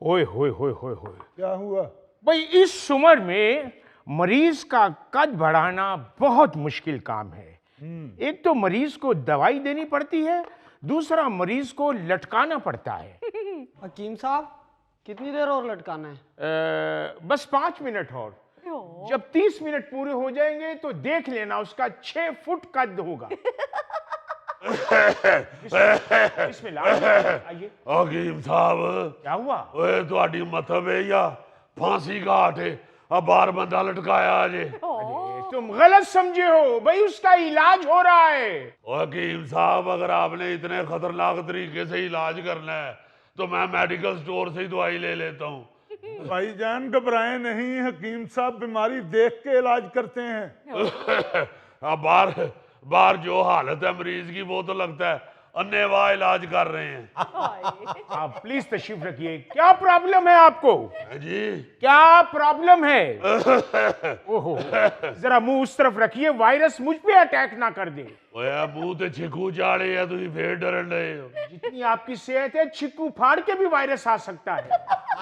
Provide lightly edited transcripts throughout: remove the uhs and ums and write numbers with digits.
ओए होए होए होए होए, क्या हुआ? भाई इस उम्र में मरीज का कद बढ़ाना बहुत मुश्किल काम है। एक तो मरीज को दवाई देनी पड़ती है, दूसरा मरीज को लटकाना पड़ता है। हकीम साहब कितनी देर और लटकाना है? बस 5 मिनट और। जब 30 मिनट पूरे हो जाएंगे तो देख लेना उसका 6 फुट कद होगा। बिस्मिल्लाह, आइए। हकीम साहब क्या हुआ? ओए ਤੁਹਾਡੀ मतलब है या फांसी घाट है अब बार बंदा लटकाया जे। तुम गलत समझे हो भाई, उसका इलाज हो रहा है। हकीम साहब अगर आपने इतने खतरनाक तरीके से इलाज करना है तो मैं मेडिकल स्टोर से ही दवाई ले लेता हूँ। भाईजान घबराएं नहीं, हकीम साहब बीमारी देख के इलाज करते हैं। अब बार बार जो हालत है मरीज की वो तो लगता है अन्नेवाह इलाज कर रहे हैं। आप प्लीज तशरीफ रखिए। क्या प्रॉब्लम है आपको? जी क्या प्रॉब्लम है? ओहो, जरा मुंह उस तरफ रखिए, वायरस मुझ पे अटैक ना कर दे। ओए मुंह ते छिकू चाड़े है तुम फिर डरन रहे हो। जितनी आपकी सेहत है, छिक्कू फाड़ के भी वायरस आ सकता है।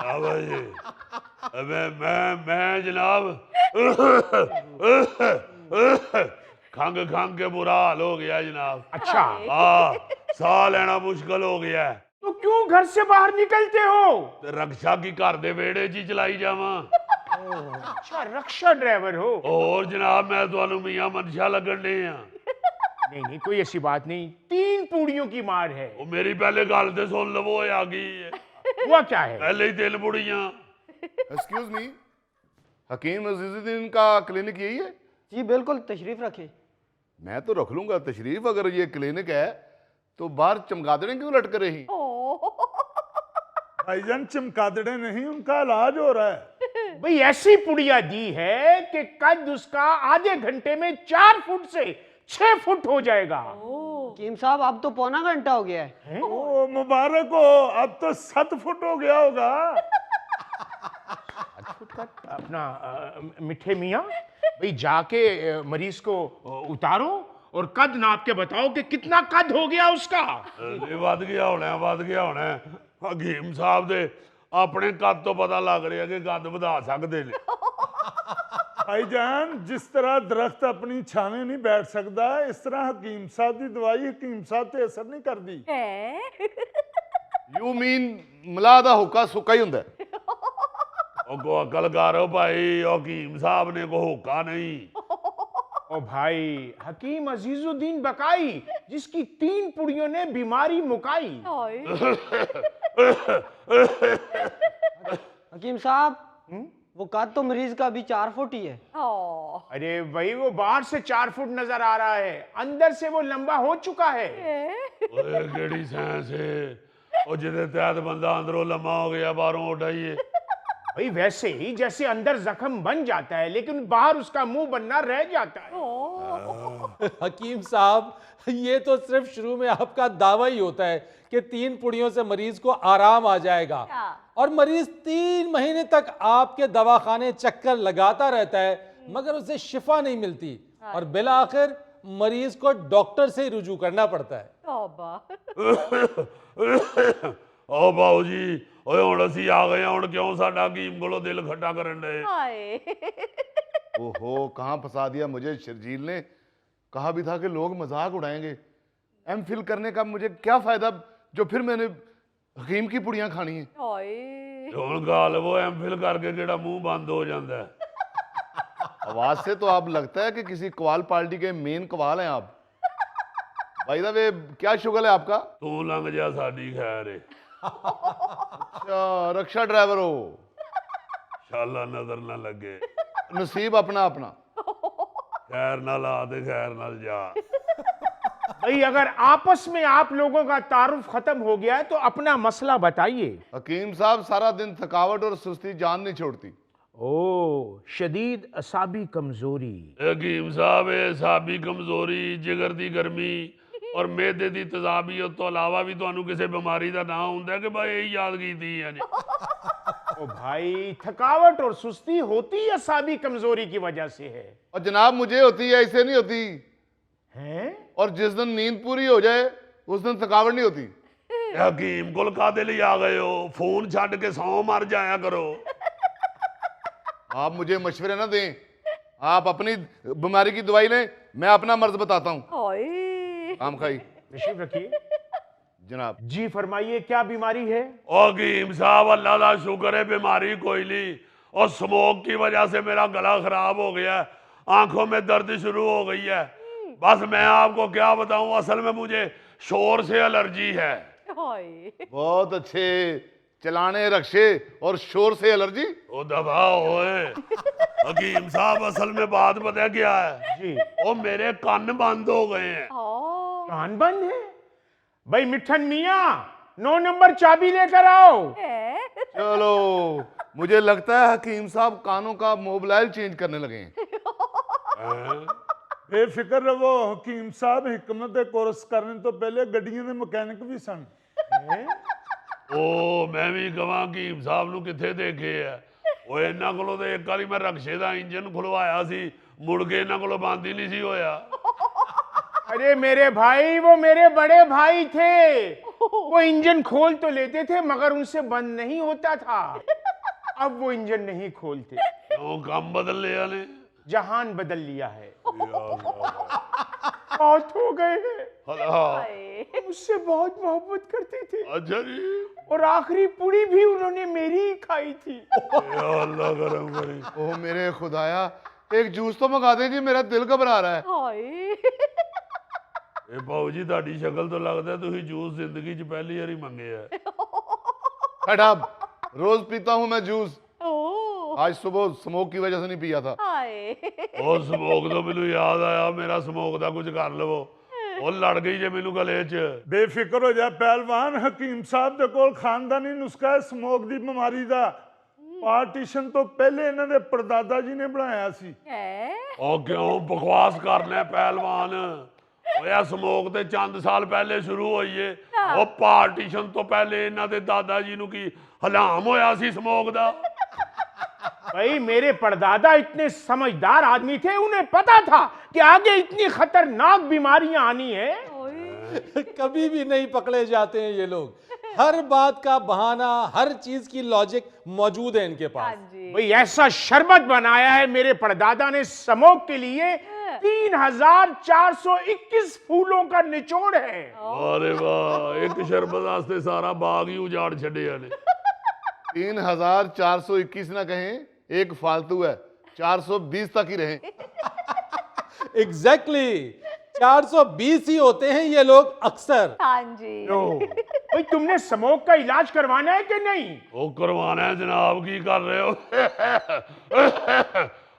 बाबा जी मैं जनाब खंग खंग के बुरा हाल हो गया जनाब। अच्छा, हाँ साह लेना मुश्किल हो गया है। तो क्यों घर से बाहर निकलते हो? ते रक्षा की घर दे वेड़े च ही चलाई जावा। अच्छा, रक्षा ड्राइवर हो? और जनाब मैं तो मियां मनशा लगन डे हां। नहीं नहीं, कोई ऐसी बात नहीं, 3 पूड़ियों की मार है। वो मेरी पहले गल ते सुन लवो, आ गई है हुआ क्या है? पहले ही 3 बुड़ियां। एक्सक्यूज मी, हकीम अजीजुद्दीन का क्लिनिक यही है? जी बिल्कुल, तशरीफ रखें। मैं तो रख लूंगा तशरीफ, अगर ये क्लिनिक है तो बाहर चमगादड़ें क्यों लटक रही? भाईजान चमकादड़े नहीं, उनका इलाज हो रहा है। भाई ऐसी पुड़िया दी है कि कद उसका आधे घंटे में 4 फुट से 6 फुट हो जाएगा। हकीम साहब अब तो पौना घंटा हो गया है। ओ मुबारक हो, अब तो 7 फुट हो गया होगा। अपना मिठे मियाँ, भाई जाके मरीज को उतारो और कद नाप के बताओ कि कितना कद हो गया उसका। वध गया होना है। हकीम साहब दे अपने कद तो पता लग रहा है कि कद वधा सकते ने। भाईजान जिस तरह दरख्त अपनी छावे नहीं बैठ सकता, इस तरह हकीम साहब की दवाई हकीम साहब ते असर नहीं कर दी। यू मीन मला दा हुक्का सुक्का ही हुंदा है? को अकल करो भाई, हकीम साहब ने को होका नहीं। ओ भाई, हकीम अजीजुद्दीन बकाई, जिसकी 3 पुड़ियों ने बीमारी मुकाई। हकीम साहब वो कद तो मरीज का अभी 4 फुट ही है। अरे भाई, वो बाहर से 4 फुट नजर आ रहा है, अंदर से वो लंबा हो चुका है। ओए केड़ी साइंस है ओ जिदे तहत बंदा अंदरों लम्मा हो गया बाहरों उठाइए। भाई वैसे ही जैसे अंदर जख्म बन जाता है लेकिन बाहर उसका मुंह बनना रह जाता है। हकीम साहब ये तो सिर्फ शुरू में आपका दावा ही होता है कि 3 पुड़ियों से मरीज को आराम आ जाएगा, और मरीज 3 महीने तक आपके दवाखाने चक्कर लगाता रहता है मगर उसे शिफा नहीं मिलती, और बिला आखिर मरीज को डॉक्टर से ही रुजू करना पड़ता है। ओ बाबू जी, ओए हुण असीं आ गए हुण क्यों साडा हकीम कोलों दिल खट्टा करन डे? ओहो, कहाँ फंसा दिया मुझे शर्जील ने। कहा भी था कि लोग मजाक उड़ाएंगे। एमफिल करने का मुझे क्या फायदा जो फिर मैंने हकीम की पुड़ियां खानी है। हुण गाल वो एमफिल करके केड़ा मुंह बंद हो जांदा है। आवाज से तो आप लगता है कि किसी कवाल पार्टी के मेन कवाल हैं आप। भाई दा वे क्या शुगल है आपका? तू लंघ जा साडी खैर है। अच्छा, रक्षा ड्राइवर हो? शाला नजर ना लगे, नसीब अपना अपना। खैर नाल आ ते खैर नाल जा। भाई अगर आपस में आप लोगों का तारुफ खत्म हो गया है तो अपना मसला बताइए। हकीम साहब सारा दिन थकावट और सुस्ती जान नहीं छोड़ती। ओ, शदीद असाबी कमजोरी। हकीम साहब असाबी कमजोरी, जिगर दी गर्मी और मेदे दी तजाबियत तो अलावा भी तुहानू किसी बीमारी का नाम हुंदा है कि भाई यही याद कीती है जी? ओ भाई, थकावट और सुस्ती होती असाबी कमजोरी की वजह से है। और जनाब मुझे होती है, ऐसे नहीं होती। हैं? और जिस दिन नींद पूरी हो जाए उस दिन थकावट नहीं होती। हकीम कोल कादे लिए आ गए हो? फोन छड़ के सौ मर जाया करो। आप मुझे मशवरे ना दें, आप अपनी बीमारी की दवाई लें, मैं अपना मर्ज बताता हूँ। हाय। काम खाई तशरीफ रखिए। जनाब। जी फरमाइए, क्या बीमारी है? ओ हकीम साहब, अल्लाह का शुक्र है बीमारी कोई नहीं, और स्मोक की वजह से मेरा गला खराब हो गया है, आंखों में दर्द शुरू हो गई है। बस मैं आपको क्या बताऊं, असल में मुझे शोर से एलर्जी है। हाय। बहुत अच्छे, चलाने रक्शे और शोर से एलर्जी। ओ दफा होए हकीम साहब, असल में बात पता क्या है, जी। ओ मेरे कान बंद हो गए हैं। हाँ। कान बंद है? भाई मिठन मियाँ, 9 नंबर चाबी लेकर आओ। है? चलो, मुझे लगता है हकीम साहब कानों का मोबाइल चेंज करने लगे हैं। बेफिक्र रहो हकीम साहब, हिकमत दे कोर्स करने तो पहले गड्डियां दे मैकेनिक भी सन। ओ मैं भी कहां हकीम साहब ਨੂੰ ਕਿੱਥੇ ਦੇਖੇ ਆ। ਉਹ ਇਹਨਾਂ ਕੋਲੋਂ ਤੇ ਇੱਕ ਵਾਰੀ ਮੈਂ ਰਕਸ਼ੇ ਦਾ ਇੰਜਨ ਖੁਲਵਾਇਆ ਸੀ, ਮੁੜ ਕੇ ਇਹਨਾਂ ਕੋਲੋਂ ਬੰਦ ਹੀ ਨਹੀਂ ਸੀ ਹੋਇਆ। अरे मेरे भाई, वो मेरे बड़े भाई थे, वो इंजन खोल तो लेते थे मगर उनसे बंद नहीं होता था। अब वो इंजन नहीं खोलते। क्यों काम बदल लिया ने? जहान बदल लिया है, बहुत हो गए हैं। हाय। मुझसे बहुत मोहब्बत करते थे अच्छा जी, और आखिरी पूरी भी उन्होंने मेरी ही खाई थी। या अल्लाह करम करे। ओह मेरे खुदाया, एक जूस तो मंगा दें जी, मेरा दिल घबरा रहा है। हाय। ਇਹ ਭਾਊ ਜੀ ਤੁਹਾਡੀ ਸ਼ਕਲ ਤੋਂ ਲੱਗਦਾ ਤੁਸੀਂ ਜੂਸ ਜ਼ਿੰਦਗੀ 'ਚ ਪਹਿਲੀ ਵਾਰੀ ਮੰਗੇ ਆ। खटाब, रोज पीता हूँ मैं जूस, ओह। आज सुबह स्मोक की वजह से नहीं पिया था। हाय। ਉਹ ਸਮੋਕ ਤੋਂ ਮੈਨੂੰ ਯਾਦ ਆਇਆ, ਮੇਰਾ ਸਮੋਕ ਦਾ ਕੁਝ ਕਰ ਲਵੋ। ਉਹ ਲੜ ਗਈ ਜੇ ਮੈਨੂੰ ਗਲੇ 'ਚ। बेफिक्र हो जा पहलवान, हकीम साहब दे कोल खानदानी नुस्खा है स्मोक दी बीमारी दा। पार्टीशन तो पहले इन्हां दे परदादा जी ने बनाया सी। है? ਉਹ ਕਿਉਂ ਬਕਵਾਸ ਕਰਨਾ ਪਹਿਲਵਾਨ? ਹੋਇਆ ਸਮੋਕ ਤੇ ਚੰਦ ਸਾਲ ਪਹਿਲੇ ਸ਼ੁਰੂ ਹੋਈ ਏ। ਉਹ ਪਾਰਟੀਸ਼ਨ ਤੋਂ ਪਹਿਲੇ ਇਹਨਾਂ ਦੇ ਦਾਦਾ ਜੀ ਨੂੰ ਕੀ ਹਲਾਮ ਹੋਇਆ ਸੀ ਸਮੋਕ ਦਾ। भाई मेरे परदादा इतने समझदार आदमी थे, उन्हें पता था कि आगे इतनी खतरनाक बीमारियां आनी है। कभी भी नहीं पकड़े जाते हैं ये लोग, हर बात का बहाना, हर चीज की लॉजिक मौजूद है इनके हाँ पास। जी। भाई ऐसा शरबत बनाया है मेरे परदादा ने स्मोक के लिए, 3421 फूलों का निचोड़ है। अरे वाह, एक शरबत वास्ते सारा बाग ही उजाड़ छड़िया ने। 3421 ना कहें, एक फालतू है, 420 तक ही रहे। एग्जैक्टली 420 ही होते हैं ये लोग अक्सर। हाँ जी। भाई तुमने स्मोक का इलाज करवाना है कि नहीं? वो करवाना है जनाब, की कर रहे हो?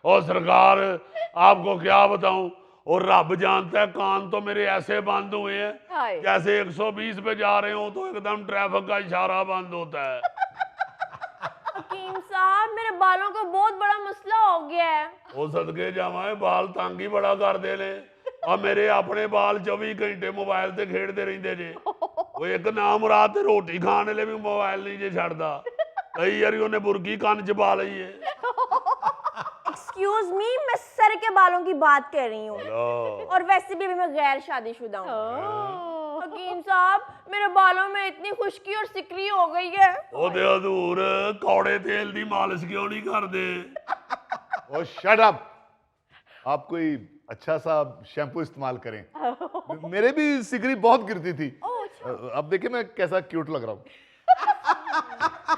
और सरकार आपको क्या बताऊं, और रब जानता है कान तो मेरे ऐसे बंद हुए हैं हाय। जैसे 120 पे जा रहे हो तो एकदम ट्रैफिक का इशारा बंद होता है। हकीम साहब, मेरे बालों का बहुत बड़ा मसला हो गया है। वो सदके जावा बाल तंग ही बड़ा कर दे ने, और मेरे अपने बाल 24 घंटे मोबाइल से खेड़ते रहते जे। वो एक नाम रात रोटी खाने ले भी मोबाइल नहीं जे छड़दा, कई बारी उन्हें बुरकी कान च पा ली है। एक्सक्यूज मी, मैं सर के बालों की बात कर रही हूँ, और वैसे भी मैं गैर शादीशुदा हूँ। हकीम साहब, मेरे बालों में इतनी खुश्की और सिकरी हो गई है। ओदे हजूर कौड़े तेल दी मालिश क्यों नहीं कर दे? और शट अप, आप कोई अच्छा सा शैम्पू इस्तेमाल करें। मेरे भी सिगरी बहुत गिरती थी। अब देखिए मैं कैसा क्यूट लग रहा हूँ।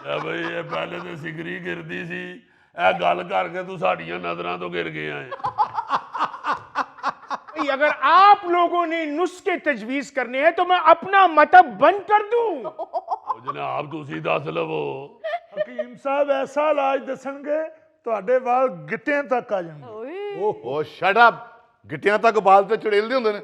या भाई ये पहले तो सिगरी गिरती सी, ए गल करके तू साड़ियां नजरां तो गिर गया है। भाई अगर आप लोगों ने नुस्खे तजवीज करने हैं तो मैं अपना मतलब बंद कर दूं। ओ जनाब तुसी दस लवो। हकीम साहब ऐसा इलाज दसणगे ਤੁਹਾਡੇ ਵਾਲ ਗਿੱਟਿਆਂ ਤੱਕ ਆ ਜਾਣਗੇ। ओ शट अप, गिट्टियां तक बाल ते चुड़ेल दे हुंदे ने।